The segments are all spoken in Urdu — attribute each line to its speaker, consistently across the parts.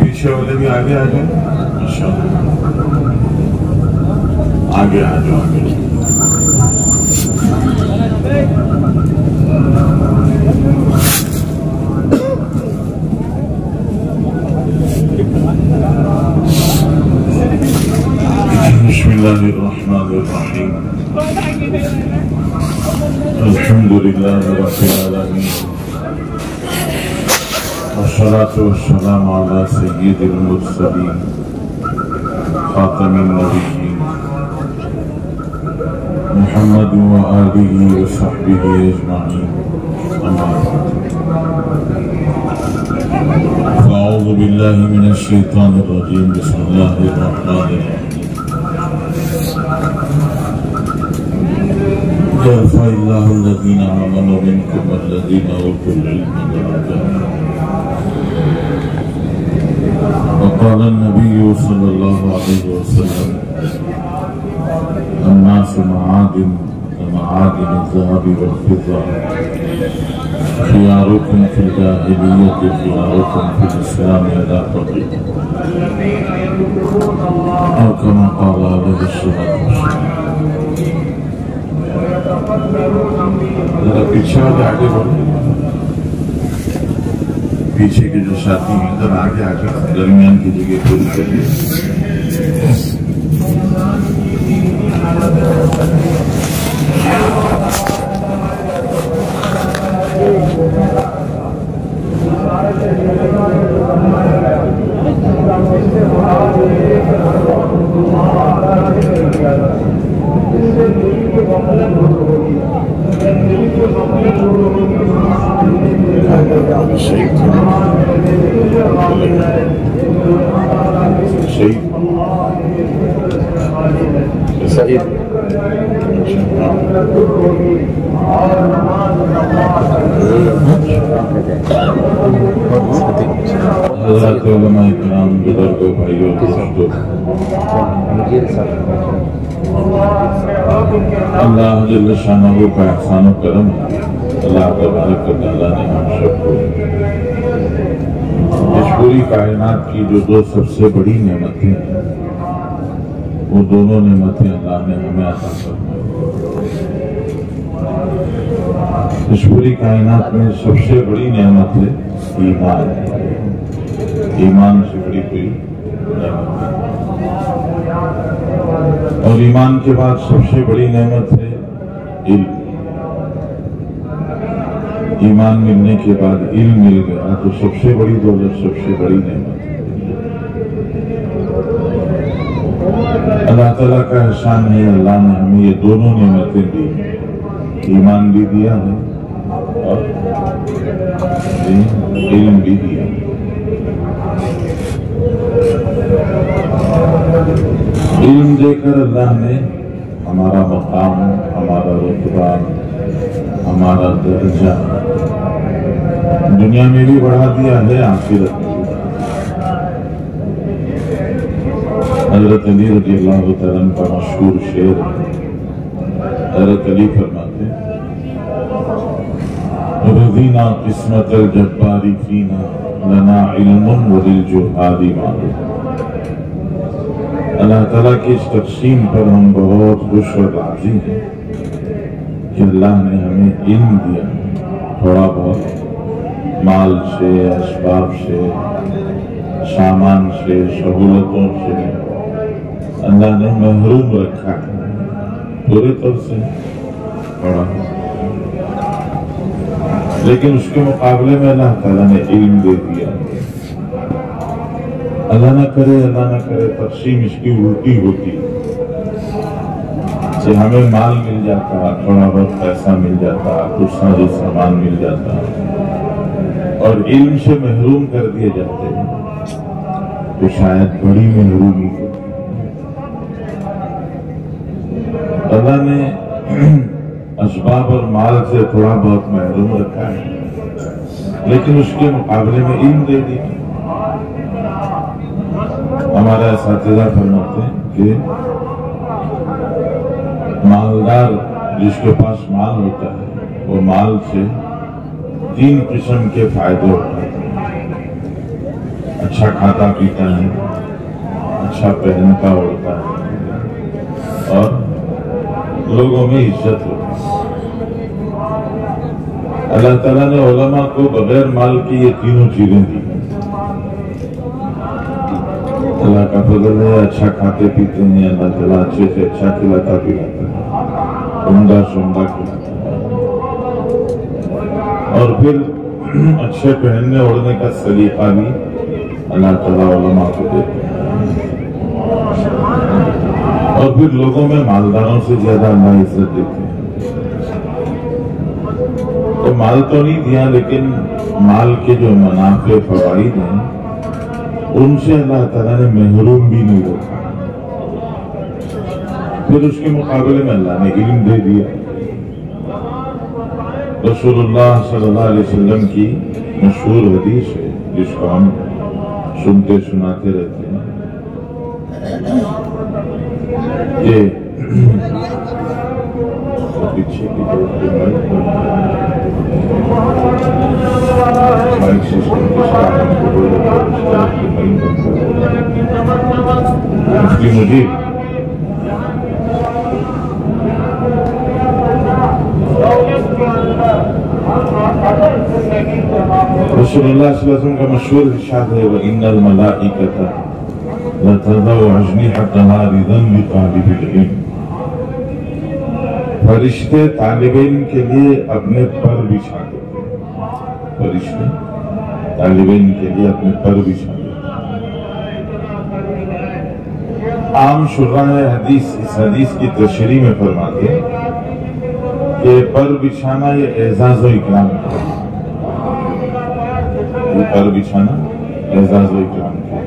Speaker 1: پیچھے والے بھی آگے آ جائیں، آگے آ جاؤ آگے. بسم اللہ الرحمن الرحیم. الحمد للہ رب العالمین، والصلاة والسلام علی سید المرسلین خاتم النبیین محمد وآلہ وصحبہ اجمعین. اما بعد، فاعوذ باللہ من الشیطان الرجیم. بسم اللہ الرحمن الرحیم. يرفع الله الذين آمنوا منكم والذين أوتوا العلم درجات. وقال النبي صلى الله عليه وسلم: الناس معادن كمعادن الذهب والفضة، خياركم في الجاهلية خياركم في الإسلام إذا فقهوا، أو كما قال عليه الصلاة والسلام. ذرا پیچھے والے آگے بڑھیں، پیچھے کے جو ساتھی ہیں ذرا آگے آگے درمیان کی جگہ پوری کریے. صحیح حضرات علماء کرام، بزرگوں، بھائیوں، دوستوں، اللہ جل شانہ کا احسان و کرم ہے. اللہ تبارک و تعالیٰ نے ہم سب کو اس پوری کائنات کی جو دو سب سے بڑی نعمتیں ہیں، وہ دونوں نعمتیں اللہ نے ہمیں عطا فرمائی. اس پوری کائنات میں سب سے بڑی نعمت ہے ایمان. ایمان سے بڑی کوئی نعمت ہے. اور ایمان کے بعد سب سے بڑی نعمت ہے علم. ایمان ملنے کے بعد علم مل گیا تو سب سے بڑی دولت، سب سے بڑی نعمت ہے. اللہ تعالیٰ کا احسان ہے، اللہ نے ہمیں یہ دونوں نعمتیں دی. ایمان بھی دیا ہے اور علم بھی دیا. علم دے کر اللہ نے ہمارا مقام، ہمارا رتبہ، ہمارا درجہ دنیا میں بھی بڑھا دیا ہے، آخرت میں بھی. حضرت علی رضی اللہ تعالیٰ عنہ کا مشہور شعر ہے. حضرت علی فرماتے ہیں: رضینا قسمت الجبار فینا لنا علم وللجہال معلوم. اللہ تعالیٰ کی اس تقسیم پر ہم بہت خوش اور راضی ہیں کہ اللہ نے ہمیں علم دیا. تھوڑا بہت مال سے، اسباب سے، سامان سے، سہولتوں سے اللہ نے محروم رکھا ہے، پورے طور سے تھوڑا، لیکن اس کے مقابلے میں اللہ تعالیٰ نے علم دے دیا. اللہ نہ کرے تقسیم اس کی الٹی ہوتی کہ ہمیں مال مل جاتا، تھوڑا بہت پیسہ مل جاتا، کچھ ساری سامان مل جاتا اور علم سے محروم کر دیے جاتے ہیں تو شاید بڑی محرومی ہوتی. اللہ نے اسباب اور مال سے تھوڑا بہت محروم رکھا ہے، لیکن اس کے مقابلے میں علم دے دی. ہمارا اساتذہ فرماتے ہیں کہ مالدار جس کے پاس مال ہوتا ہے وہ مال سے 3 قسم کے فائدے اٹھاتا ہے. اچھا کھاتا پیتا ہے, اچھا پہنتا اوڑھتا ہے, اور لوگوں میں عزت ہوتی ہے. اللہ تعالیٰ نے علماء کو بغیر مال کی یہ تینوں چیزیں دی. اللہ کا فضل ہے, اچھا کھاتے پیتے ہیں, اللہ تعالیٰ اچھے سے اچھا کھلاتا پلاتا ہے, عمدہ شمدہ کھلاتا ہے, اور پھر اچھے پہننے اوڑھنے کا سلیقہ بھی اللہ تعالیٰ علماء کو دیتے ہیں. اور پھر لوگوں میں مالداروں سے زیادہ اللہ عزت دیتے ہیں. تو مال تو نہیں دیا, لیکن مال کے جو منافع فوائد ہیں ان سے اللہ تعالیٰ نے محروم بھی نہیں رکھا. پھر اس کے مقابلے میں اللہ نے علم دے دیا. رسول اللہ صلی اللہ علیہ وسلم کی مشہور حدیث ہے جس کو ہم سنتے سناتے رہتے ہیں کہ پیچھے کی طرف مائک سسٹم مفتی مجید رسول اللہ صلی اللہ علیہ وسلم کا مشہور ارشاد ہے وَإِنَّ الْمَلَائِكَةَ لَتَضَعُ أَجْنِحَتَهَا رِضًا لِطَالِبِ الْعِلْمِ. فرشتے طالب علم کے لیے اپنے پر بچھا دیتے ہیں. فرشتے طالب علم کے لیے اپنے پر بچھا دیتے ہیں. عام شراح حدیث اس حدیث کی تشریح میں فرماتے ہیں کہ پر بچھانا یہ اعزاز و اکرام ہے. یہ پر بچھانا اعزاز و اکرام ہے.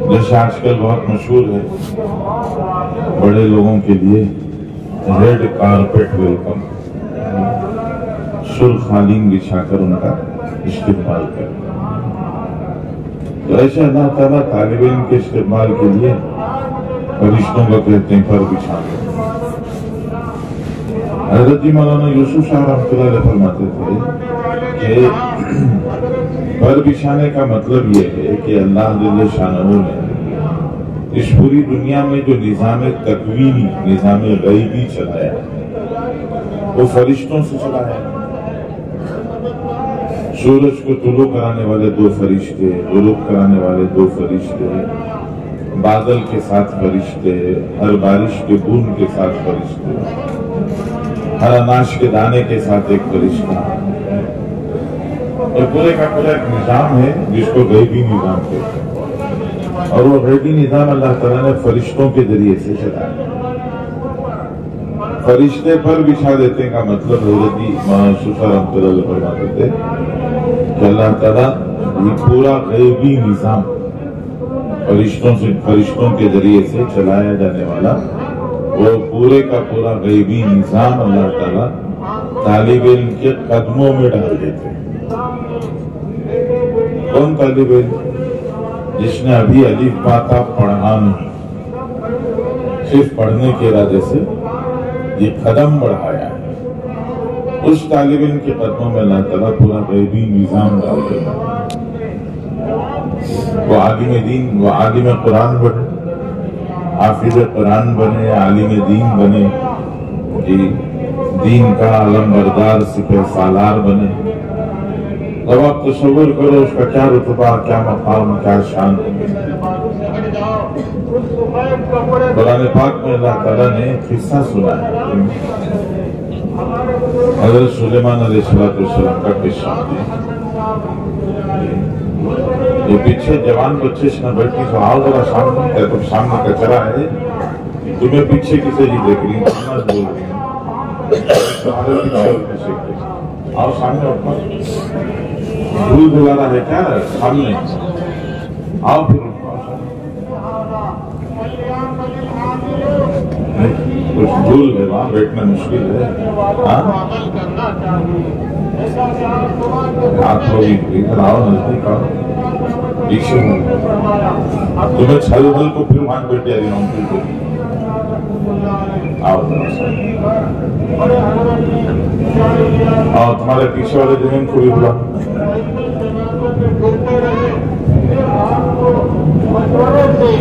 Speaker 1: جیسے آج کل بہت مشہور ہے بڑے لوگوں کے لیے ریڈ کارپیٹ ویلکم, سرخ قالین بچھا کر ان کا استقبال کریں. تو ایسے اللہ تعالیٰ طالب علم کے استقبال کے لیے فرشتوں کو کہتے ہیں پر بچھانا. حضرت جی مولانا یوسف صاحب رحمۃ اللہ علیہ فرماتے تھے کہ پر بچھانے کا مطلب یہ ہے کہ اللہ جل شانہ نے اس پوری دنیا میں جو نظام تکوینی, نظام غیبی چلایا وہ فرشتوں سے چلایا. سورج کو طلوع کرانے والے 2 فرشتے, غروب کرانے والے 2 فرشتے, بادل کے ساتھ فرشتے, ہر بارش کے بوند کے ساتھ فرشتے, ہر اناج کے دانے کے ساتھ ایک فرشتہ. یہ پورے کا پورا ایک نظام ہے جس کو غیبی نظام کہتے ہیں, اور وہ غیبی نظام اللہ تعالیٰ نے فرشتوں کے ذریعے سے چلایا. فرشتے پر بچھا دیتے کا مطلب حضرت مولانا رحمۃ اللہ علیہ فرماتے تھے کہ اللہ تعالیٰ یہ پورا غیبی نظام فرشتوں کے ذریعے سے چلایا جانے والا وہ پورے کا پورا غیبی نظام اللہ تعالیٰ طالب علم کے قدموں میں ڈال دیتے ہیں. کون طالب علم؟ جس نے ابھی الف با تا پڑھا نہیں, صرف پڑھنے کے ارادے سے یہ قدم بڑھایا ہے, اس طالب علم کے قدموں میں اللہ تعالیٰ پورا غیبی نظام ڈال دیتا ہے. وہ عالم دین, وہ عالم قرآن بنے, حافظ قرآن بنے, عالم دین بنے, دین کا علم بردار سپہ سالار بنے. اب آپ تصور کرو اس کا کیا رتبہ, کیا مقام, کیا شان ہے. قرآن پاک میں اللہ تعالیٰ نے قصہ سنا ہے حضرت سلیمان علیہ السلام کا قصہ. یہ پیچھے جوان بچے سے نہ بیٹھی تو آؤ ذرا سامنے, تم سامنے کچرا ہے, تمہیں پیچھے کسے جی دیکھ رہی, بول رہی آؤ سامنے اٹھو, بھول بھلانا ہے کیا سامنے آؤ, پھر کچھ بھول ہے وہاں بیٹھنا مشکل ہے. ہاتھ ہوگی ادھر آؤ, نزدیک آؤ, پیچھے ہو, تمہیں چھل بھل کو پھر وہاں بیٹھے آ رہی ہوں, آؤ اور تمہارے پیچھے والے زمین کو بھی بلا.
Speaker 2: مشورے سے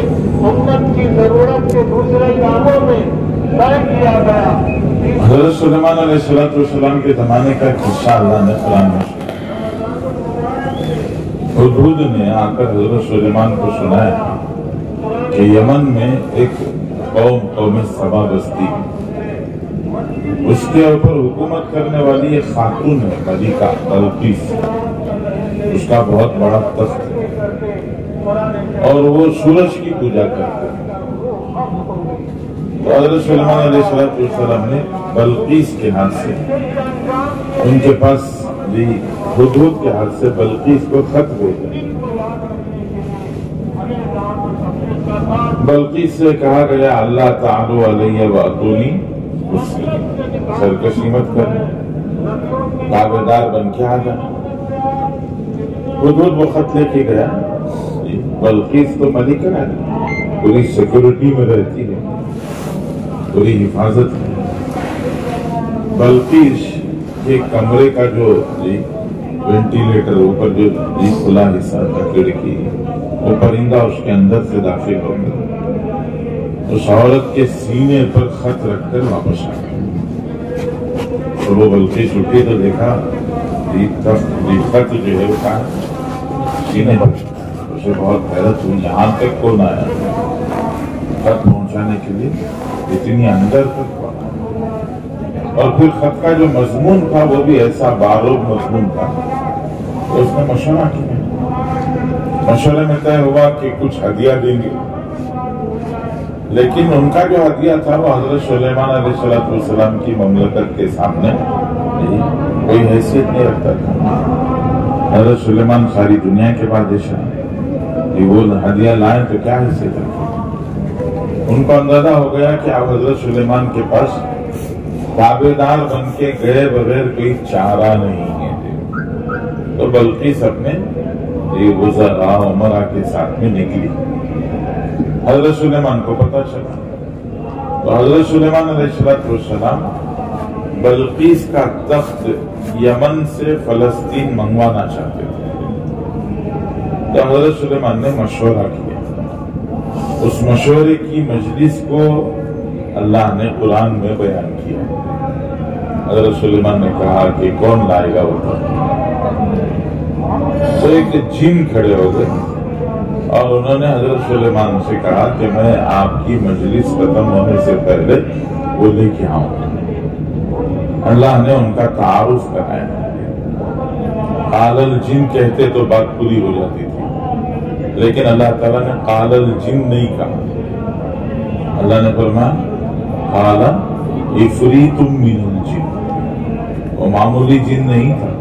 Speaker 2: امت کی ضرورت کے دوسرے کاموں میں طے کیا گیا.
Speaker 1: حضرت سلیمان علیہ السلام کے زمانے کا ایک حصہ اللہ نے قرآن میں ہدہد نے آ کر حضرت سلیمان کو سنایا کہ یمن میں ایک قوم سبا بستی ہے، اس کے اوپر حکومت کرنے والی ایک خاتون ہے ملکہ بلقیس، اس کا بہت بڑا تخت ہے اور وہ سورج کی پوجا کرتے ہیں. تو حضرت سلیمان علیہ السلام نے بلقیس کے ہاتھ سے ان کے پاس ہدہد کے ہاتھ سے بلقیس کو خط بھیجا. بلقیس سے کہا گیا اللہ تعالی علیہ واتونی مسلم، سرکشی مت کرنا، تابع دار بن کے آ جانا. ہدہد وہ خط لے کے گیا. بلقیس تو ملکہ ہے، پوری سیکورٹی میں رہتی ہے، پوری حفاظت ہے. بلقیس کے کمرے کا جو وینٹیلیٹر اوپر جو کھلا حصہ تھا کھڑکی، وہ پرندہ اس کے اندر سے داخل ہو گیا، اس عورت کے سینے پر خط رکھ کر واپس آ گیا. اور وہ بلقیس اٹھی تو دیکھا خط جو ہے وہ کہاں سینے پر. اسے بہت حیرت ہوئی، یہاں تک کون آیا خط پہنچانے کے لیے، اتنی اندر تک پہنچا. اور پھر خط کا جو مضمون تھا وہ بھی ایسا باروب مضمون تھا. تو اس نے مشورہ کیا، مشورے میں طے ہوا کہ کچھ ہدیہ دیں گے، لیکن ان کا جو ہدیہ تھا وہ حضرت سلیمان علیہ السلام کی مملکت کے سامنے کوئی حیثیت نہیں رکھتا تھا. حضرت سلیمان ساری دنیا کے بادشاہ، وہ ہدیہ لائیں تو کیا حیثیت رکھے. ان کو اندازہ ہو گیا کہ اب حضرت سلیمان کے پاس تابع دار بن کے گئے بغیر کوئی چارہ نہیں ہے. تو بلقیس اپنے وزراء عمرا کے ساتھ میں نکلی. حضرت سلیمان کو پتہ چلا تو حضرت سلیمان علیہ السلام بلقیس کا تخت یمن سے فلسطین منگوانا چاہتے تھے. تو حضرت سلیمان نے مشورہ کیا. اس مشورے کی مجلس کو اللہ نے قرآن میں بیان کیا. حضرت سلیمان نے کہا کہ کون لائے گا وہ تخت. تو ایک جن کھڑے ہو گئے اور انہوں نے حضرت سلیمان سے کہا کہ میں آپ کی مجلس ختم ہونے سے پہلے وہ لے کے آؤں گا. اللہ نے ان کا تعارف کرایا. قال الجن کہتے تو بات پوری ہو جاتی تھی، لیکن اللہ تعالیٰ نے قال الجن نہیں کہا. اللہ نے فرمایا قال عفریت من الجن. وہ معمولی جن نہیں تھا،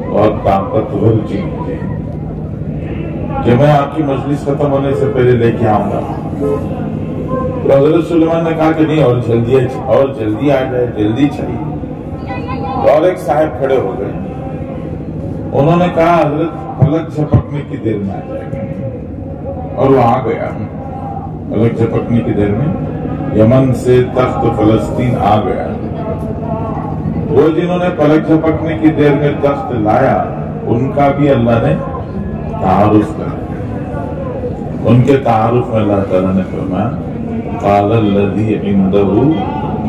Speaker 1: بہت طاقتور جن تھے کہ میں آپ کی مجلس ختم ہونے سے پہلے لے کے آؤں گا. تو حضرت سلیمان نے کہا کہ نہیں، اور جلدی آ جائے، جلدی چاہیے. اور ایک صاحب کھڑے ہو گئے، انہوں نے کہا حضرت پلک جھپکنے کی دیر میں آ جائے گا. اور وہ آ گیا. پلک جھپکنے کی دیر میں یمن سے تخت فلسطین آ گیا. وہ جنہوں نے پلک جھپکنے کی دیر میں تخت لایا، ان کا بھی اللہ نے تعارف کرا. ان کے تعارف میں اللہ تعالیٰ نے فرمایا قال الذی عندہ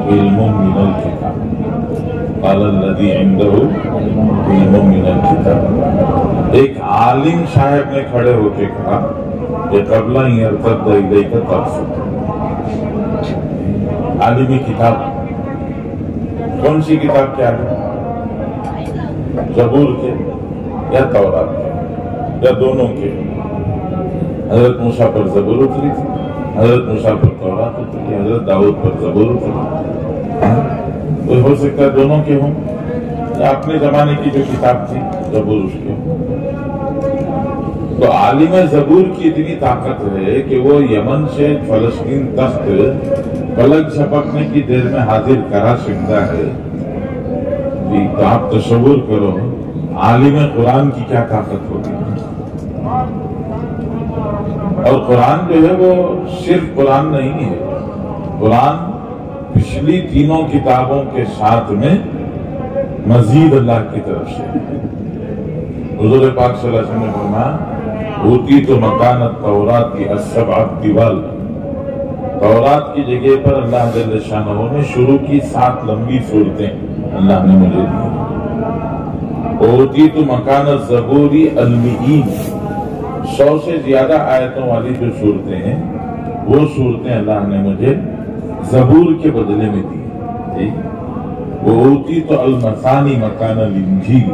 Speaker 1: علم من الکتاب. قال الذی عنده علم من الکتاب. ایک عالم صاحب نے کھڑے ہو کے کہا کہ قبل ان یرتد الیک طرفک. عالمی کتاب کون سی کتاب کیا ہے؟ زبور کے یا تورات کے یا دونوں کے؟ حضرت موسیٰ پر زبور اتری تھی، حضرت موسیٰ پر تورات اتری، حضرت داؤد پر زبور اتری. تو ہو سکتا ہے دونوں کے ہوں، یا اپنے زمانے کی جو کتاب تھی زبور اس کے ہوں. تو عالم زبور کی اتنی طاقت ہے کہ وہ یمن سے فلسطین تخت پلک جھپکنے کی دیر میں حاضر کرا سکتا ہے. تو آپ تصور کرو عالم قرآن کی کیا طاقت ہوگی. اور قرآن جو ہے وہ صرف قرآن نہیں ہے، قرآن پچھلی تینوں کتابوں کے ساتھ میں مزید اللہ کی طرف سے حضور پاک صلی اللہ علیہ وسلم نے فرمایا ہوتی تو مکانت تورات کی السبع طوال، تورات کی جگہ پر اللہ جل شانہ نے شروع کی 7 لمبی صورتیں اللہ نے مجھے دی۔ ہوتی تو مکانت زبوری المئین، 100 سے زیادہ آیتوں والی جو صورتیں ہیں وہ صورتیں اللہ نے مجھے زبور کے بدلے میں دی۔ وہ ہوتی تو المثانی مکان الانجیل،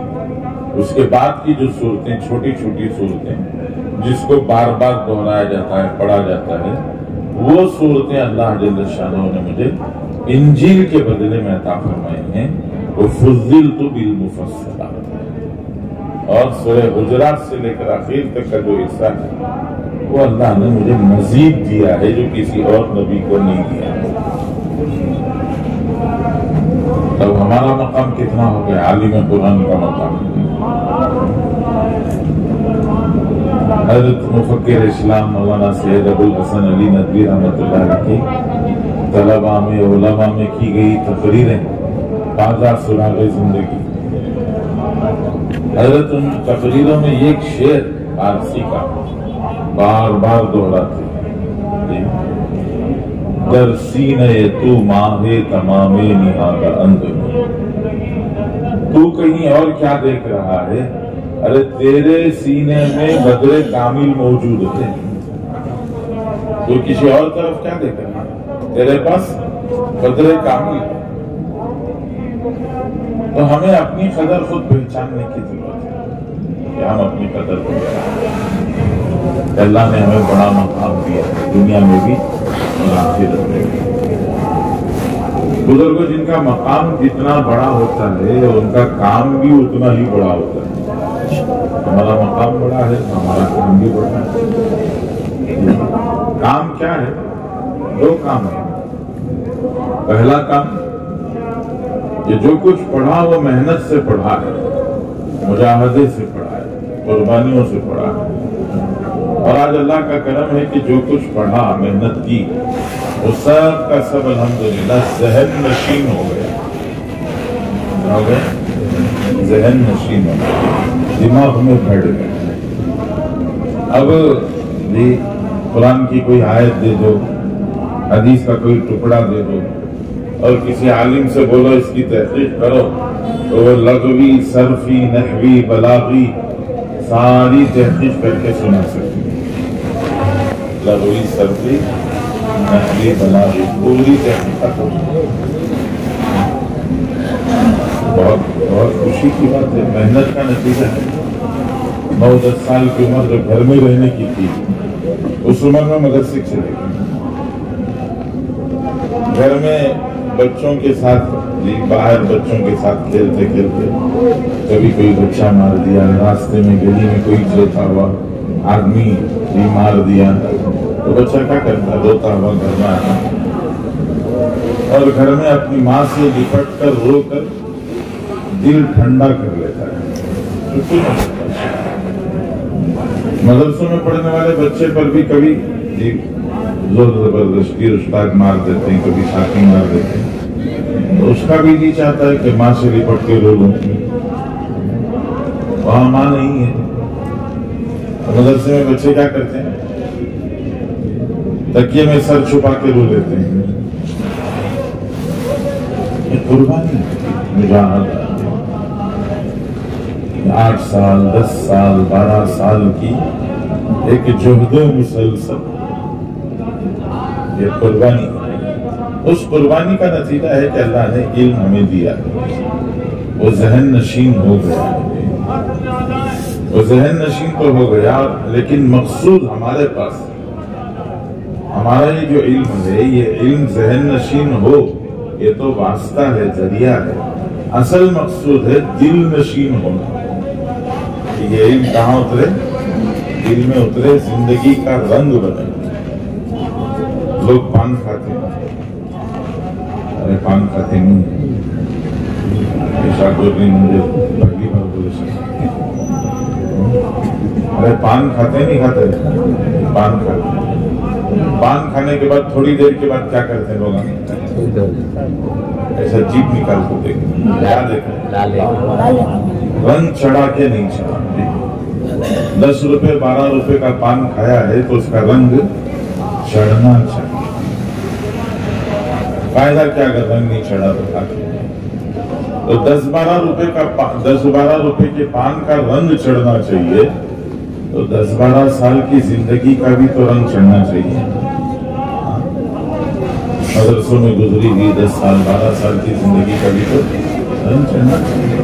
Speaker 1: اس کے بعد کی جو صورتیں چھوٹی چھوٹی صورتیں جس کو بار بار دہرایا جاتا ہے پڑھا جاتا ہے وہ صورتیں اللہ جل شانہ نے مجھے انجیل کے بدلے میں عطا فرمائی ہیں۔ وفضلت بالمفصلات، اور سورہ حجرات سے لے کر آخر تک کا جو حصہ ہے وہ اللہ نے مجھے مزید دیا ہے جو کسی اور نبی کو نہیں دیا ہے۔ تب ہمارا مقام کتنا ہو گیا؟ عالم قرآن کا مقام۔ حضرت مفکر اسلام مولانا سید ابوالحسن علی ندوی رحمۃ اللہ علیہ کی طلباء میں علماء میں کی گئی تقریریں تازہ سراغ زندگی، حضرت ان تقریروں میں ایک شعر فارسی کا بار بار دہراتے در سینہ تو ماہ تمام نہاد اندر، تو کہیں اور کیا دیکھ رہا ہے؟ ارے تیرے سینے میں بدر کامل موجود ہے، تو کسی اور طرف کیا دیکھ رہا ہے؟ تیرے پاس بدر کامل ہے۔ تو ہمیں اپنی قدر خود پہچاننے کی ضرورت ہے کہ ہم اپنی قدر کو پہچانیں۔ اللہ نے ہمیں بڑا مقام دیا ہے دنیا میں بھی اور آخرت میں بھی۔ بزرگوں جن کا مقام جتنا بڑا ہوتا ہے ان کا کام بھی اتنا ہی بڑا ہوتا ہے۔ ہمارا مقام بڑا ہے ہمارا کام بھی بڑا ہے۔ کام کیا ہے؟ 2 کام ہے۔ پہلا کام کہ جو کچھ پڑھا وہ محنت سے پڑھا ہے، مجاہدے سے پڑھا ہے، قربانیوں سے پڑھا ہے۔ اور آج اللہ کا کرم ہے کہ جو کچھ پڑھا محنت کی وہ سب کا سب الحمدللہ ذہن نشین ہو گیا۔ ہو گیا ذہن نشین ہو گیا، دماغ میں بیٹھ گیا۔ اب جی قرآن کی کوئی آیت دے دو، حدیث کا کوئی ٹکڑا دے دو اور کسی عالم سے بولو اس کی تحقیق کرو تو وہ لغوی، صرفی، نحوی، بلاغی ساری تحقیق کر کے سنا سکتی ہے۔ لغوی، صرفی، نحوی، بلاغی پوری تحقیق ہو سکتی ہے۔ بہت خوشی کی بات ہے، محنت کا نتیجہ ہے۔ 9-10 سال کی عمر جو گھر میں رہنے کی تھی اس عمر میں مدرسے چلے گئے، گھر میں بچوں کے ساتھ باہر بچوں کے ساتھ کھیلتے کھیلتے کبھی کوئی بچہ مار دیا، راستے میں گلی میں کوئی سوتا ہوا آدمی بھی مار دیا تو بچہ کیا کرتا؟ روتا ہوا گھر میں آتا اور گھر میں اپنی ماں سے لپٹ کر رو کر دل ٹھنڈا کر لیتا ہے۔ مدرسوں میں پڑھنے والے بچے پر بھی کبھی زور زبردستی استاد مار دیتے ہیں، کبھی ساتھی مار دیتے ہیں، تو اس کا بھی نہیں چاہتا ہے کہ ماں سے لپٹ کے رو لوں، وہاں ماں نہیں ہے۔ مدرسے میں بچے کیا کرتے ہیں؟ تکیے میں سر چھپا کے رو لیتے ہیں۔ یہ قربانی مجاہدہ 8 سال 10 سال 12 سال کی ایک جہد مسلسل یہ قربانی، اس قربانی کا نتیجہ ہے کہ اللہ نے علم ہمیں دیا، وہ ذہن نشین ہو گیا، وہ ذہن نشین تو ہو گیا، لیکن مقصود ہمارے پاس ہمارا یہ جو علم ہے یہ علم ذہن نشین ہو یہ تو واسطہ ہے، ذریعہ ہے، اصل مقصود ہے دل نشین ہونا۔ یہ علم کہاں اترے؟ دل میں اترے، زندگی کا رنگ بنے۔ لوگ پان کھاتے ہیں، ارے پان کھاتے نہیں، شاکر نے مجھے پہلی بار بولے ارے پان کھاتے نہیں کھاتے، پان کھاتے، پان کھانے کے بعد تھوڑی دیر کے بعد کیا کرتے ہیں لوگ؟ ایسا جیپ نکال کو دیکھیں کیا دیکھیں رنگ چڑھا کے نہیں چڑھا 10 روپے 12 روپے کا پان کھایا ہے تو اس کا رنگ چڑھنا چاہیے. فائدہ کیا اگر رنگ نہیں چڑھا تو کھا کے تو 10-12 روپے کے پان کا رنگ چڑھنا چاہیے تو 10-12 سال کی زندگی کا بھی تو رنگ چڑھنا چاہیے. مدرسوں میں گزری ہوئی 10 سال 12 سال کی زندگی کا بھی تو رنگ چڑھنا چاہیے.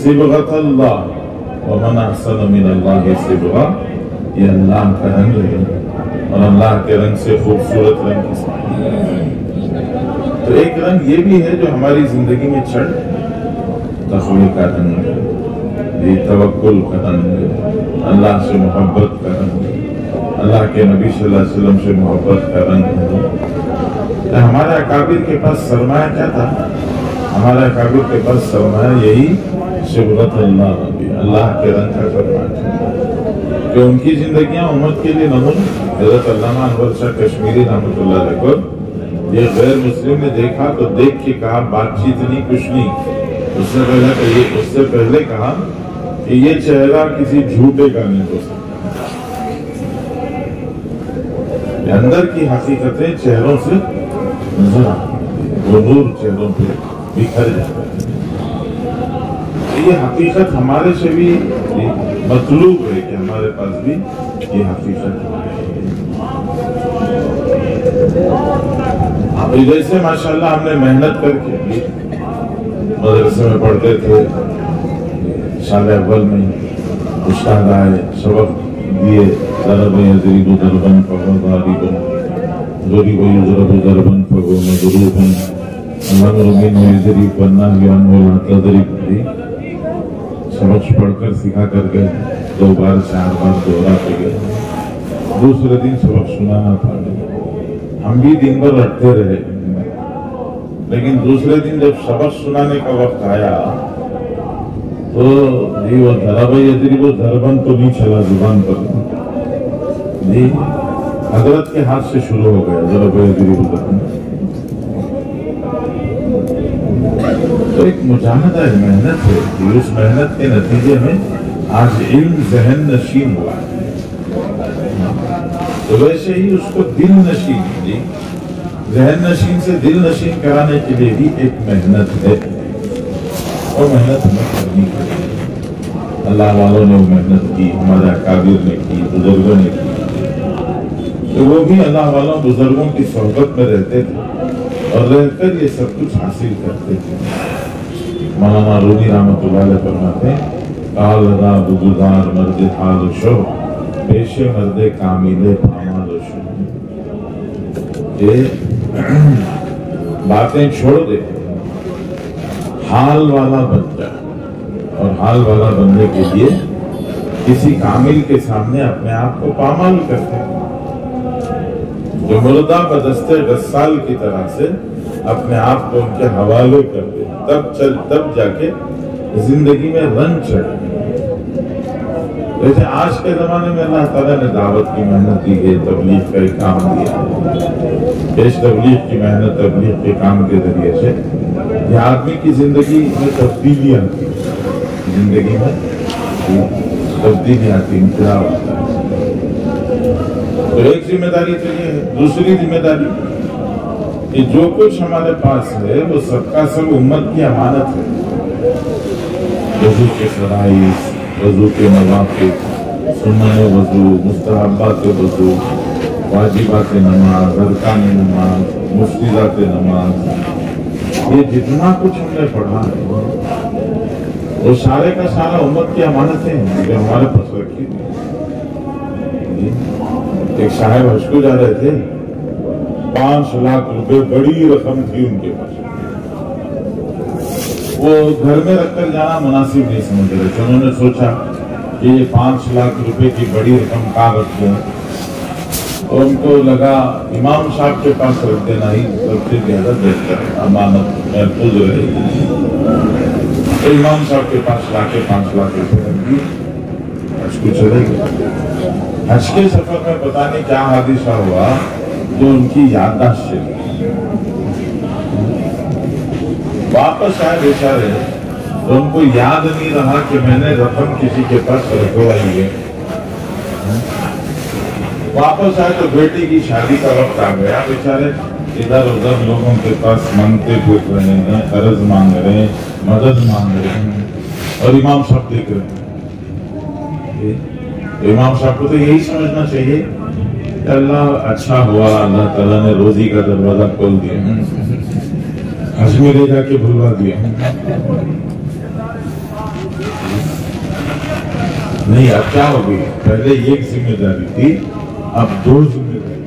Speaker 1: صبغۃ اللہ ومن احسن من اللہ صبغہ، یہ اللہ کا رنگ ہے اور اللہ کے رنگ سے خوبصورت رنگ کس میں. تو ایک رنگ یہ بھی ہے جو ہماری زندگی میں چڑھ تقوی کا رنگ ہے، یہ توکل کا رنگ ہے، اللہ سے محبت کا رنگ ہے، اللہ کے نبی صلی اللہ علیہ وسلم سے محبت کا رنگ ہے. ہمارے اکابر کے پاس سرمایہ کیا تھا؟ ہمارے اکابر کے پاس سرمایہ یہی صبغۃ اللہ نبی، اللہ کے رنگ کا سرمایہ کہ ان کی زندگیاں امت کے لیے نمونہ. حضرت علامہ انور شاہ کشمیری رحمۃ اللہ علیہ کو یہ غیر مسلم نے دیکھا تو دیکھ کے کہا بات چیت نہیں کچھ نہیں. اس سے پہلے کہا کہ یہ چہرہ کسی جھوٹے کا نہیں ہو سکتا. اندر کی حقیقتیں چہروں سے نظر آتی، وہ نور چہروں پہ بکھر جاتا ہے. یہ حقیقت ہمارے سے بھی مطلوب ہے کہ ہمارے پاس بھی یہ حقیقت ہے. جیسے ماشاءاللہ ہم نے محنت کر کے مدرسے میں پڑھتے تھے، سال اول میں استاد آئے سبق دیے، ضرب یضرب ضربا فهو ضارب ضرب یضرب ضربا فهو مضروب الامر منه یضرب والنهی عنه لا تضرب. سبق پڑھ کر سکھا کر گئے، 2 بار 4 بار دوہرا کے گئے. دوسرے دن سبق سنانا تھا، ہم بھی دن بھر رٹتے رہے، لیکن دوسرے دن جب سبق سنانے کا وقت آیا تو جی وہ ضرب یضرب ضربا تو نہیں چلا زبان پر، جی حضرت کے ہاتھ سے شروع ہو گیا ضرب یضرب ضربا. تو ایک مجاہدہ ہے، محنت ہے کہ اس محنت کے نتیجے میں آج علم ذہن نشین ہوا ہے. تو ویسے ہی اس کو دل نشین، جی ذہن نشین سے دل نشین کرانے کے لیے بھی ایک محنت ہے، اور محنت ہمیں کرنی پڑے. اللہ والوں نے وہ محنت کی، ہمارے اکابر نے کی، بزرگوں نے کی. تو وہ بھی اللہ والوں بزرگوں کی صحبت میں رہتے تھے اور رہ کر یہ سب کچھ حاصل کرتے تھے. مولانا رومی رحمۃ اللہ علیہ فرماتے ہیں قال را بگزار مرد حال و شو پیش مرد کامل پامال و شو. باتیں چھوڑ دے، حال والا بن جا، اور حال والا بننے کے لیے کسی کامل کے سامنے اپنے آپ کو پامال کرتے ہیں. جو مردہ بدستہ غسال کی طرح سے اپنے آپ کو ان کے حوالے کر دے، تب جا کے زندگی میں رنگ چڑھے. جیسے آج کے زمانے میں اللہ تعالیٰ نے دعوت کی محنت دی ہے، تبلیغ کا ایک کام دیا ہے. پیش تبلیغ کی محنت، تبلیغ کے کام کے ذریعے سے یہ آدمی کی زندگی میں تبدیلیاں آتی، زندگی میں تبدیلیاں آتی، انقلاب آتا ہے. تو ایک ذمہ داری تو یہ ہے. دوسری ذمہ داری کہ جو کچھ ہمارے پاس ہے وہ سب کا سب امت کی امانت ہے. وضو کے فرائض، وضو کے مواقف، سنن وضو، مستحبات وضو، واجبات نماز، ارکان نماز، مفردات نماز، یہ جتنا کچھ ہم نے پڑھا ہے وہ سارے کا سارا امت کی امانتیں ہیں جو ہمارے پاس رکھی ہوئی. ایک صاحب حج کو جا رہے تھے، 5 لاکھ روپے بڑی رقم تھی ان کے پاس. وہ گھر میں رکھ کر جانا مناسب نہیں سمجھ رہے تھے. انہوں نے سوچا کہ یہ 5 لاکھ روپے کی بڑی رقم کہاں رکھوں، اور ان کو لگا امام صاحب کے پاس رکھ دینا ہی سب سے زیادہ بہتر، امانت محفوظ رہے گی. تو امام صاحب کے پاس لا کے 5 لاکھ روپے رکھ دی، حج کو چلے گئے. حج کے سفر میں پتہ نہیں کیا حادثہ ہوا جو ان کی یادداشت چلی. واپس آئے بیچارے تو ان کو یاد نہیں رہا کہ میں نے رقم کسی کے پاس رکھوائی ہے. واپس آئے تو بیٹی کی شادی کا وقت آ گیا. بیچارے ادھر ادھر لوگوں کے پاس مانگتے پھر رہے ہیں, قرض مانگ رہے ہیں, مدد مانگ رہے ہیں, اور امام صاحب دیکھ رہے ہیں. امام صاحب کو تو یہی سمجھنا چاہیے کہ اللہ اچھا ہوا, اللہ تعالیٰ نے روزی کا دروازہ کھول دیا, حج میں لے جا کے بھلوا دیا. نہیں, اب کیا ہوگی؟ پہلے ایک ذمہ داری تھی, اب دو ذمہ داری.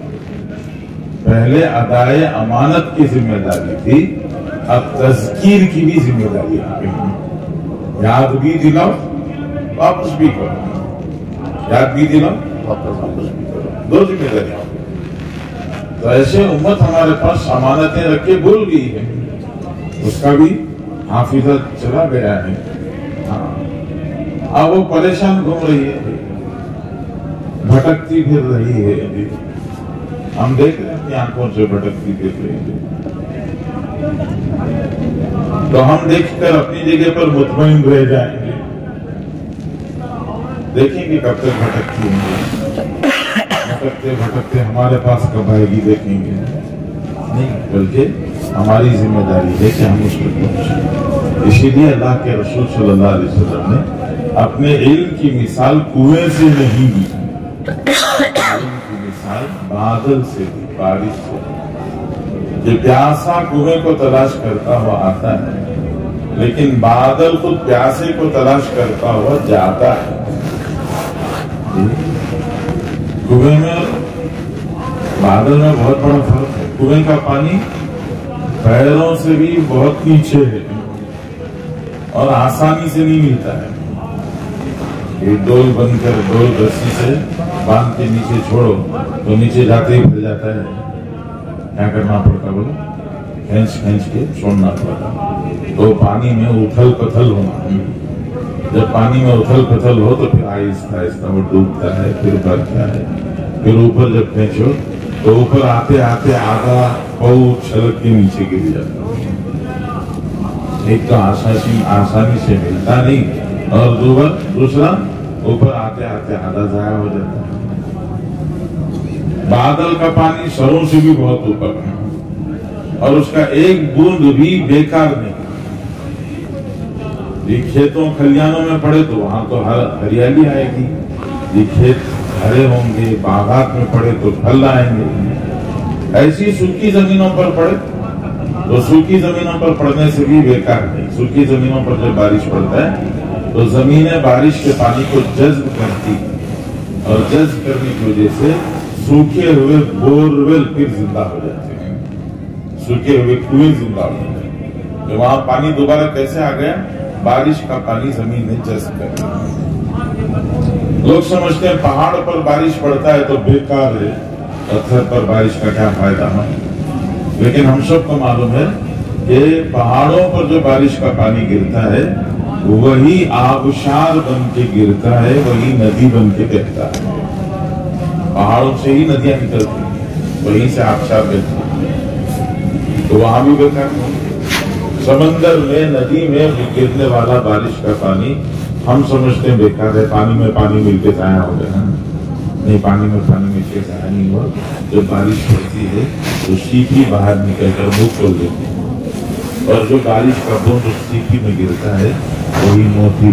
Speaker 1: پہلے ادائے امانت کی ذمہ داری تھی, اب تذکیر کی بھی ذمہ داری آ گئی. یاد بھی دلاؤ, واپس بھی کرو. یاد بھی دلاؤ, واپس بھی کرو. دو ذمہ داری آ گئی. تو ایسے امت ہمارے پاس امانتیں رکھ کے بھول گئی ہے, اس کا بھی حافظہ چلا گیا ہے. اب وہ پریشان گھوم رہی ہے, بھٹکتی پھر رہی ہے. ہم دیکھ رہے ہیں اپنی آنکھوں سے بھٹکتی پھر رہی ہے. تو ہم دیکھ کر اپنی جگہ پر مطمئن رہ جائیں گے, دیکھیں گے کب تک بھٹکتی ہوں گے. بھٹکتے بھٹکتے ہمارے پاس کب آئے گی دیکھیں گے. نہیں, بلکہ ہماری ذمہ داری ہے کہ ہم اس کو پہنچیں. اسی لیے اللہ کے رسول صلی اللہ علیہ وسلم نے اپنے علم کی مثال کنویں سے نہیں دی, علم کی مثال بادل سے دی, بارش سے. جو پیاسا کنویں کو تلاش کرتا ہوا آتا ہے, لیکن بادل خود پیاسے کو تلاش کرتا ہوا جاتا ہے. کنویں میں بادل میں بہت بڑا فرق ہے. کنویں کا پانی پیروں سے بھی بہت نیچے ہے اور آسانی سے نہیں ملتا ہے. یہ ڈول بن کر ڈول رسی سے باندھ کے نیچے چھوڑو تو نیچے جاتے ہی پھر جاتا ہے. کیا کرنا پڑتا بولو, کھینچ کھینچ کے چھوڑنا پڑتا. تو پانی میں اتھل پتھل ہونا, جب پانی میں اتھل پتھل ہو تو پھر آہستہ آہستہ وہ ڈوبتا ہے, پھر بڑھتا ہے. پھر اوپر جب کھینچو تو اوپر آتے آتے آدھا پاؤں چھلک کے نیچے گر جاتا. ایک تو آسانی سے ملتا نہیں, اور دوسرا اوپر آتے آتے آدھا ضائع ہو جاتا ہے. بادل کا پانی سروں سے بھی بہت اوپر ہے, اور اس کا ایک بوند بھی بیکار نہیں. یہ کھیتوں کھلیانوں میں پڑے تو وہاں تو ہریالی آئے گی, یہ کھیت ہرے ہوں گے. باغات میں پڑے تو پھل آئیں گے. ایسی سوکھی زمینوں پر پڑے تو سوکھی زمینوں پر پڑنے سے بھی بیکار نہیں. سوکھی زمینوں پر جب بارش پڑتا ہے تو زمینیں بارش کے پانی کو جذب کرتی, اور جذب کرنے کی وجہ سے سوکھے ہوئے بورویل پھر زندہ ہو جاتے ہیں, سوکھے ہوئے کنویں زندہ ہو جاتے ہیں. تو وہاں پانی دوبارہ کیسے آ گیا؟ بارش کا پانی زمین میں جذب کر دیا. لوگ سمجھتے ہیں پہاڑ پر بارش پڑتا ہے تو بیکار ہے, پتھر پر بارش کا کیا فائدہ ہے. لیکن ہم سب کو معلوم ہے کہ پہاڑوں پر جو بارش کا پانی گرتا ہے وہی آبشار بن کے گرتا ہے, وہی ندی بن کے بہتا ہے. پہاڑوں سے ہی ندیاں نکلتی ہیں, وہیں سے آبشار بہتی ہیں. تو وہاں بھی بیکار نہیں. سمندر میں, ندی میں گرنے والا بارش کا پانی ہم سمجھتے ہیں بیکار ہے, پانی میں پانی مل کے ضائع ہو گیا. نہیں, پانی میں پانی مل کے ضائع نہیں ہوا. جب بارش پڑتی ہے تو سیپھی باہر نکل کر منہ کھول دیتی ہے, اور جو بارش کا بوند اس سیپھی میں گرتا ہے وہی موتی.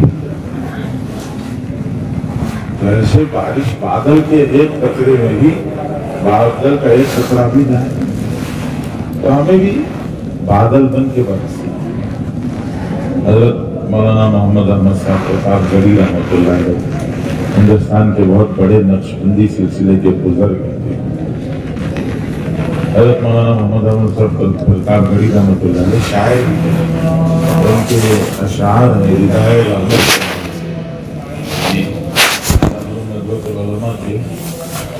Speaker 1: ایسے بارش بادل کے ایک قطرے میں بھی, بادل کا ایک قطرہ بھی جائے تو ہمیں بھی بادل بن کے برسے. حضرت مولانا محمد احمد صاحب گڑھی رحمۃ اللہ علیہ ہندوستان کے بہت بڑے نقشبندی سلسلے کے بزرگ تھے. حضرت مولانا محمد احمد صاحب گڑھی رحمۃ اللہ علیہ شاعر ہیں, ان کے اشعار ہیں ہدایت رحمت کے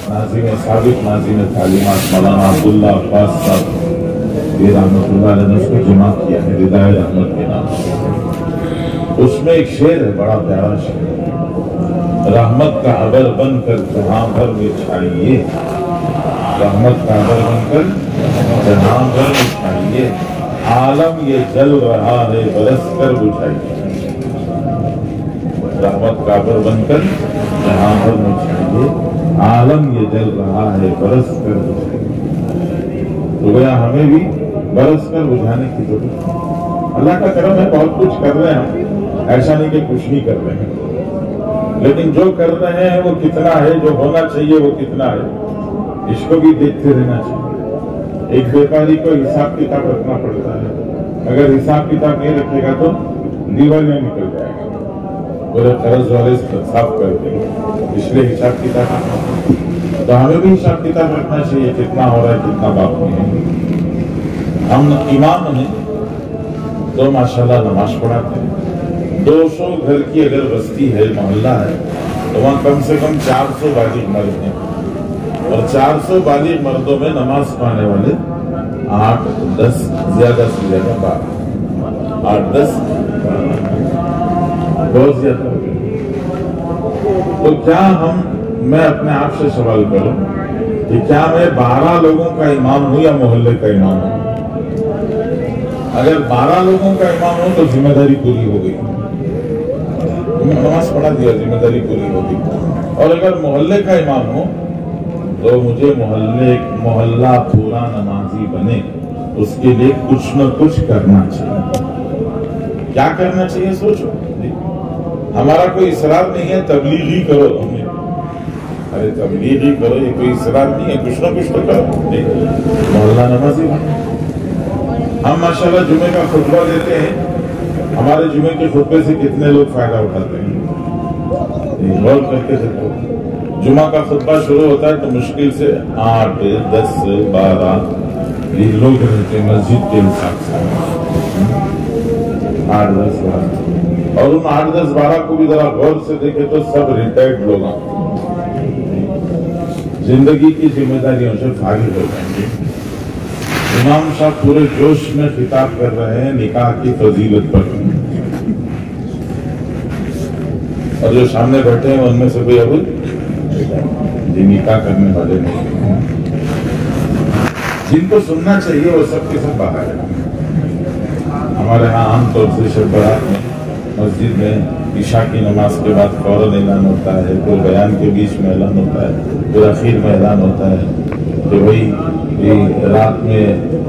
Speaker 1: ناظم ثابت, ناظم تعلیمات مولانا عبداللہ عباس صاحب یہ رحمۃ اللہ علیہ نے اس کو جمع کیا ہے ہدایت رحمت کے نام سے. اس میں ایک شعر ہے, بڑا پیارا شعر, رحمت کا ابر بن کر جہاں بھر میں چھائیے, رحمت کا ابر بن کر جہاں بھر میں چھائیے، عالم یہ جل رہا ہے برس کر بجھائیے، رحمت کا بر بن کر جہاں بھر میں چھائیے، عالم یہ جل رہا ہے برس کر بجھائیے۔ تو گیا ہمیں بھی برس کر بجھانے کی ضرورت ہے۔ اللہ کا کرم ہے، بہت کچھ کر رہے ہیں، ایسا نہیں کہ کچھ نہیں کر رہے ہیں، لیکن جو کر رہے ہیں وہ کتنا ہے، جو ہونا چاہیے وہ کتنا ہے، اس کو بھی دیکھتے رہنا چاہیے۔ ایک بیپاری کو حساب کتاب رکھنا پڑتا ہے، اگر حساب کتاب نہیں رکھے گا تو دیوالیاں نکل جائے گا، پورے قرض والے صاف کر دیں گے، اس لیے حساب کتاب رکھنا، تو ہمیں بھی حساب کتاب رکھنا چاہیے، کتنا ہو رہا ہے کتنا باقی ہے۔ ہم امام ہیں تو ماشاءاللہ نماز پڑھاتے ہیں، 200 گھر کی اگر بستی ہے، محلہ ہے، تو وہاں کم سے کم 400 بالغ مرد ہیں، اور 400 بالغ مردوں میں نماز پڑھنے والے 8-10 زیادہ سے زیادہ 12، 8-10 بہت زیادہ ہو گئے۔ تو کیا میں اپنے آپ سے سوال کروں کہ کیا میں 12 لوگوں کا امام ہوں یا محلے کا امام ہوں؟ اگر 12 لوگوں کا امام ہو تو ذمہ داری پوری ہو گئی، نماز پڑھا دیا، ذمہ داری پوری ہو گئی۔ اور اگر محلے کا امام ہو تو مجھے محلہ پورا نمازی بنے، اس کے لیے کچھ نہ کچھ کرنا چاہیے۔ کیا کرنا چاہیے سوچو، ہمارا کوئی اصرار نہیں ہے تبلیغ ہی کرو، ارے تبلیغ ہی کرو، یہ کوئی اصرار نہیں ہے، کچھ نہ کچھ تو کرو، محلہ نمازی بنے۔ ہم ماشاءاللہ جمعے کا خطبہ دیتے ہیں، ہمارے جمعے کے خطبے سے کتنے لوگ فائدہ اٹھاتے ہیں، غور کر کے دیکھو۔ جمعہ کا خطبہ شروع ہوتا ہے تو مشکل سے 8, 10, 12 یہ لوگ رہتے ہیں مسجد کے حساب سے، 8, 10, 12، اور ان 8, 10, 12 کو بھی ذرا غور سے دیکھے تو سب ریٹائرڈ لوگ زندگی کی ذمہ داریوں سے فارغ ہو جائیں گے۔ امام صاحب پورے جوش میں خطاب کر رہے ہیں نکاح کی فضیلت پر، اور جو سامنے بیٹھے ہیں ان میں سے کوئی ابھی نکاح کرنے والے نہیں، جن کو سننا چاہیے وہ سب کے سب باہر ہیں۔ ہمارے ہاں عام طور سے شب برات میں مسجد میں عشاء کی نماز کے بعد فوراً اعلان ہوتا ہے، پھر بیان کے بیچ میں اعلان ہوتا ہے، پھر اخیر میں اعلان ہوتا ہے کہ بھائی رات میں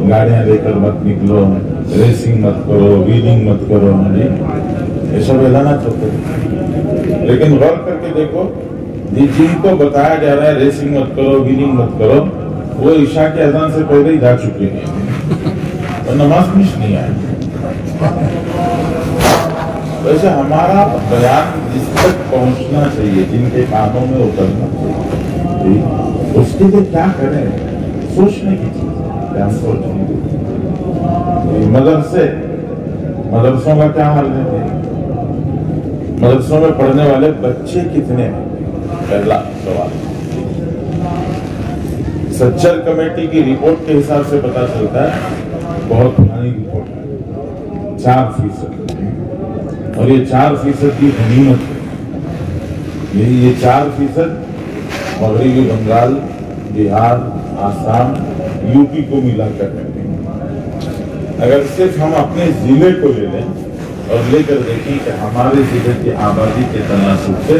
Speaker 1: گاڑیاں لے کر مت نکلو، ریسنگ مت کرو، ویلنگ مت کرو، یہ سب اعلانات ہوتے ہیں۔ لیکن غور کر کے دیکھو، جن کو بتایا جا رہا ہے ریسنگ مت کرو، ویلنگ مت کرو، وہ عشاء کے اذان سے پہلے ہی جا چکے ہیں اور نماز مش نہیں آئی۔ ویسے ہمارا بیان جس تک پہنچنا چاہیے، جن کے کانوں میں اترنا چاہیے، اس کے لیے کیا کریں، سوچنے کی چیز ہے، ہم سوچیں گے۔ مدرسوں کا کیا حال ہے، مدرسوں میں پڑھنے والے بچے کتنے ہیں، پہلا سوال۔ سچر کمیٹی کی رپورٹ کے حساب سے پتا چلتا ہے، بہت پرانی رپورٹ ہے، 4%، اور یہ 4% کی غنیمت ہے۔ یہ 4% مغربی بنگال، بہار، آسام، یو پی کو ملا کر رہتے ہیں۔ اگر صرف ہم اپنے ضلع کو لے لیں اور لے کر دیکھیں کہ ہمارے ضلع کی آبادی کے تناسب سے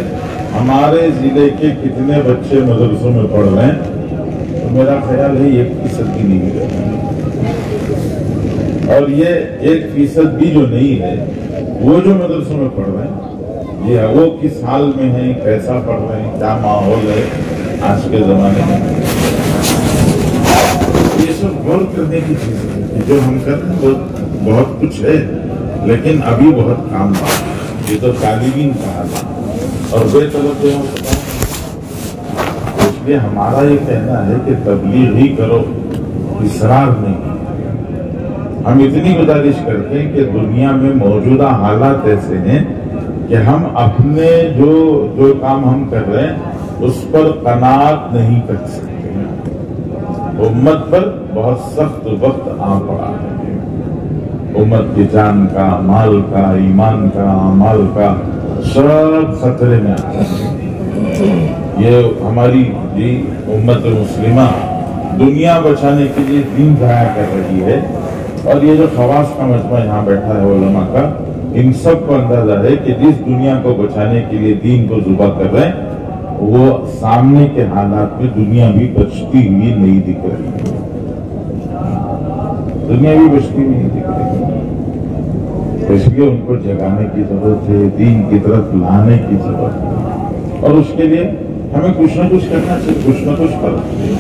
Speaker 1: ہمارے ضلع کے کتنے بچے مدرسوں میں پڑھ رہے ہیں، تو میرا خیال ہے 1% بھی نہیں ملے، اور یہ 1% بھی جو نہیں ہے، وہ جو مدرسوں میں پڑھ رہے ہیں، یہ وہ کس حال میں ہیں، کیسا پڑھ رہے ہیں، کیا ماحول ہے آج کے زمانے میں، یہ سب غور کرنے کی چیز ہے۔ جو ہم کر رہے ہیں وہ بہت کچھ ہے، لیکن ابھی بہت کام باقی ہے۔ یہ تو طالبین کا حال ہے، اور بے طلب اس لیے ہمارا یہ کہنا ہے کہ تبلیغ ہی کرو، اصرار نہیں۔ ہم اتنی گزارش کرتے ہیں کہ دنیا میں موجودہ حالات ایسے ہیں کہ ہم اپنے جو کام ہم کر رہے ہیں اس پر قناعت نہیں کر سکتے۔ امت پر بہت سخت وقت آ پڑا ہے، امت کی جان کا، مال کا، ایمان کا، اعمال کا سب خطرے میں آ ہے۔ یہ ہماری امت مسلمہ دنیا بچانے کے لیے دین ضائع کر رہی ہے. اور یہ جو خواص کا مجمع یہاں بیٹھا ہے علماء کا، ان سب کو اندازہ ہے کہ جس دنیا کو بچانے کے لیے دین کو ذبح کر رہے ہیں، وہ سامنے کے حالات میں دنیا بھی بچتی ہوئی نہیں دکھ رہی. دنیا بھی بچتی ہوئی نہیں دکھ رہی. اس لیے ان کو جگانے کی ضرورت ہے، دین کی طرف لانے کی ضرورت ہے. اور اس کے لیے ہمیں کچھ نہ کچھ کرنا چاہیے، کچھ نہ کچھ کرنا چاہیے.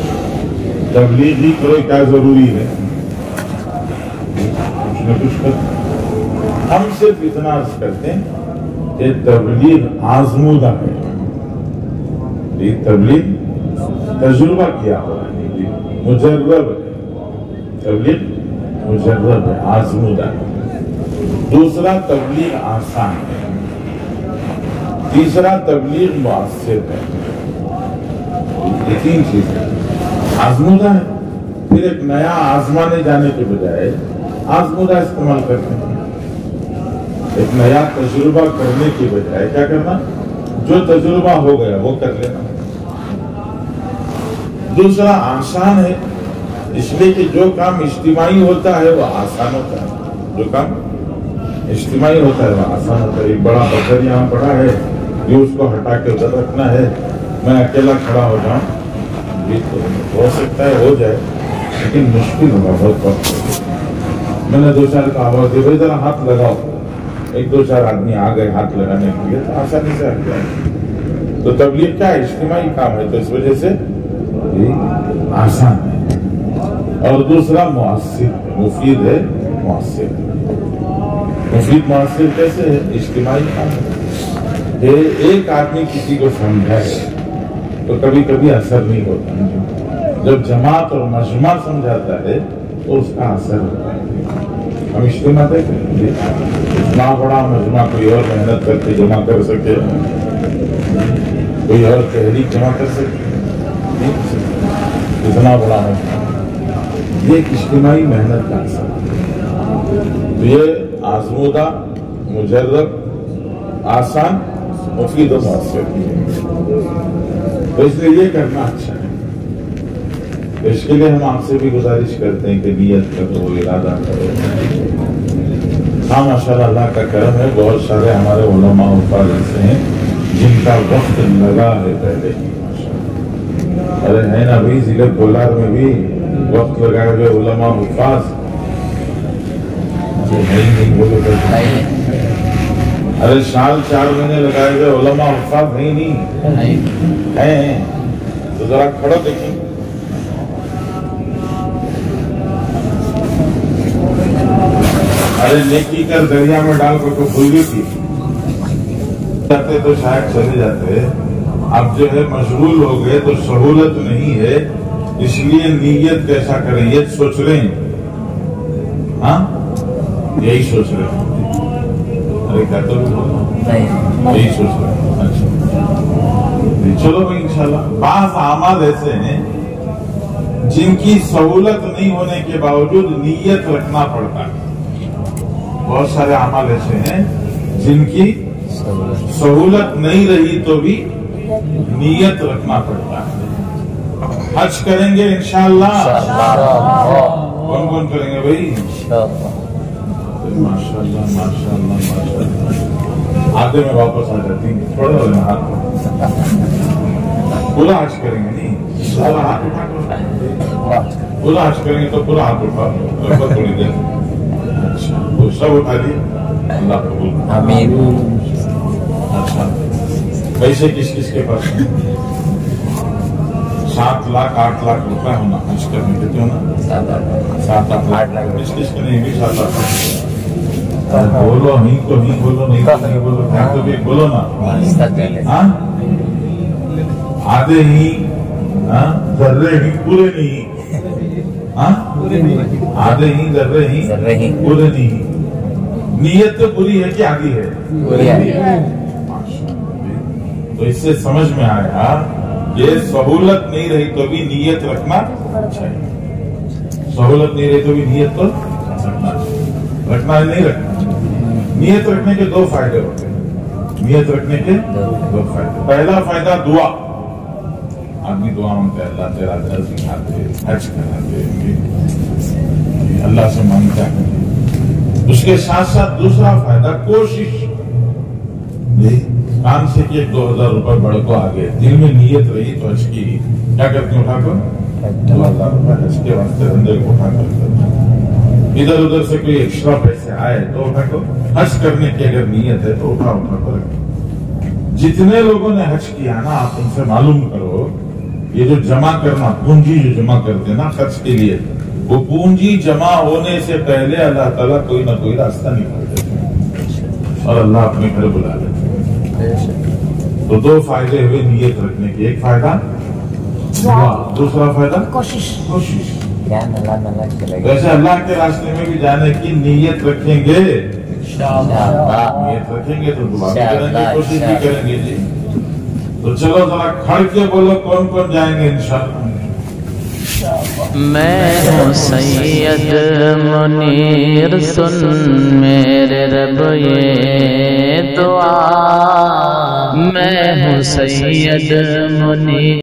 Speaker 1: تبلیغ ہی کرو، کیا ضروری ہے؟ کچھ نہ کچھ کرنا. ہم صرف اتنا عرض کرتے ہیں کہ تبلیغ آزمودہ ہے. یہ تبلیغ تجربہ کیا ہوا ہے، مجرب ہے. تبلیغ مجرب ہے، آزمودہ ہے. دوسرا تبلیغ آسان ہے. تیسرا تبلیغ مؤثر ہے. یہ تین چیزیں آزمودہ ہے. پھر ایک نیا آزمانے جانے کے بجائے آزمودہ استعمال کرتے ہیں. ایک نیا تجربہ کرنے کی بجائے کیا کرنا؟ جو تجربہ ہو گیا وہ کر لینا. دوسرا آسان ہے، اس لیے کہ جو کام اجتماعی ہوتا ہے وہ آسان ہوتا ہے. جو کام اجتماعی ہوتا ہے وہ آسان ہوتا ہے. ایک بڑا پتھر یہاں پڑا ہے، یہ اس کو ہٹا کے ادھر رکھنا ہے. میں اکیلا کھڑا ہو جاؤں، یہ تو ہو سکتا ہے ہو جائے، لیکن مشکل ہوگا بہت وقت. میں نے دو چار کا آواز دی، بھائی ذرا ہاتھ لگاؤ. ایک دو چار آدمی آ گئے ہاتھ لگانے کے لیے، تو آسانی سے ہٹ جائے. تو تبلیغ کیا اجتماعی کام ہے، تو اس وجہ سے یہ آسان ہے. اور دوسرا مؤثر، مفید ہے، مؤثر. مفید مؤثر کیسے ہے؟ اجتماعی کام ہے. ایک آدمی کسی کو سمجھائے تو کبھی کبھی اثر نہیں ہوتا. جب جماعت اور مجمع سمجھاتا ہے تو اس کا اثر ہوتا ہے. ہم اجتماع دیکھیں، اتنا بڑا مجمع کوئی اور محنت کر کے جمع کر سکے، کوئی اور تحریک جمع کر سکے، اتنا بڑا مجمع. یہ ایک اجتماعی محنت کا اثر ہے. تو یہ آزمودہ، مجرب، آسان، مفید و مؤثر. تو اس لیے یہ کرنا اچھا ہے. اس کے لیے ہم آپ سے بھی گزارش کرتے ہیں کہ نیت کرو، ارادہ کرو. ہاں ماشاءاللہ اللہ کا کرم ہے، بہت سارے ہمارے علماء حفاظ ایسے ہیں جن کا وقت لگا ہے پہلے. ارے ہے نا بھائی، ضلع کولار میں بھی وقت لگائے ہوئے علماء حفاظ نہیں بولے. ارے سال 4 مہینے لگائے ہوئے علماء حفاظ نہیں ہیں. تو ذرا کھڑا دیکھیں. ارے نیکی کر دریا میں ڈال کر تو بھول گئی تھی، جاتے تو شاید چلے جاتے. اب جو ہے مشغول ہو گئے تو سہولت نہیں ہے، اس لیے نیت کیسا کریں یہ سوچ رہے ہیں. ہاں یہی سوچ رہے ہیں. ارے کیا تو یہی سوچ رہے ہیں. اچھا چلو بھائی انشاءاللہ. بعض اعمال ایسے ہیں جن کی سہولت نہیں ہونے کے باوجود نیت رکھنا پڑتا ہے. بہت سارے اعمال ایسے ہیں جن کی سہولت نہیں رہی تو بھی نیت رکھنا پڑتا ہے. حج کریں گے انشاءاللہ. کون کون کریں گے بھائی؟ ماشاءاللہ ماشاءاللہ ماشاءاللہ. آدھے میں واپس آ جاتی ہیں تھوڑے والے ہاتھ پورا حج کریں گے. نہیں سارا ہاتھ اٹھا کر پورا حج کریں گے تو پورا ہاتھ اٹھا تھوڑی دیر. اچھا وہ سب اٹھا دیے. اللہ قبول آمین. اچھا پیسے کس کس کے پاس ہیں؟ 7 لاکھ 8 لاکھ روپے ہونا حج کرنے کے. کیوں نا 7-8 لاکھ کس کس کے نہیں بھی 7 لاکھ. بولو نہیں تو نہیں بولو، نہیں تو نہیں بولو، تو بھی بولو نا. آدھے ہی ذرے ہی پورے نہیں. آدھے ہی ذرے ہی پورے نہیں. نیت تو پوری ہے کہ آدھی ہے؟ تو اس سے سمجھ میں آیا یہ سہولت نہیں رہی تو بھی نیت رکھنا چاہیے. سہولت نہیں رہی تو بھی نیت تو رکھنا ہے. نہیں رکھنا. نیت رکھنے کے 2 فائدے ہوتے ہیں. نیت رکھنے کے 2 فائدے. پہلا فائدہ دعا. آدمی دعا مانگتا ہے اللہ تیرا گھر دکھا دے، حج کرا دے، اللہ سے مانگتا ہے۔ اس کے ساتھ ساتھ دوسرا فائدہ کوشش، کام سے کہ 2000 روپے بڑھ کو آگے، دل میں نیت رہی تو حج کی، کیا کرتے ہیں اٹھا کر 2000 روپے حج کے واسطے بندے کو اٹھا کر کرتے، ادھر ادھر سے کوئی ایکسٹرا پیسے آئے تو اٹھا کر حج کرنے کی اگر نیت ہے تو اٹھا کر۔ جتنے لوگوں نے حج کیا نا، آپ ان سے معلوم کرو، یہ جو جمع کرنا، پونجی جو جمع کرتے نا خرچ کے لیے، وہ پونجی جمع ہونے سے پہلے اللہ تعالیٰ کوئی نہ کوئی راستہ نکال دیتے اور اللہ اپنے گھر بلا لیتے۔ تو دو فائدے ہوئے نیت رکھنے کے، ایک فائدہ دعا، دوسرا فائدہ کوشش۔ ویسے اللہ کے راستے میں بھی جانے کی نیت رکھیں گے، نیت رکھیں گے تو دعا بھی کریں گے، کوشش بھی کریں گے جی۔ تو چلو ذرا کھڑ کے بولو کون کون جائیں گے انشاءاللہ۔
Speaker 3: میں ہوں سید منیر، سن میرے رب یہ دعا، میں ہوں سید منیر۔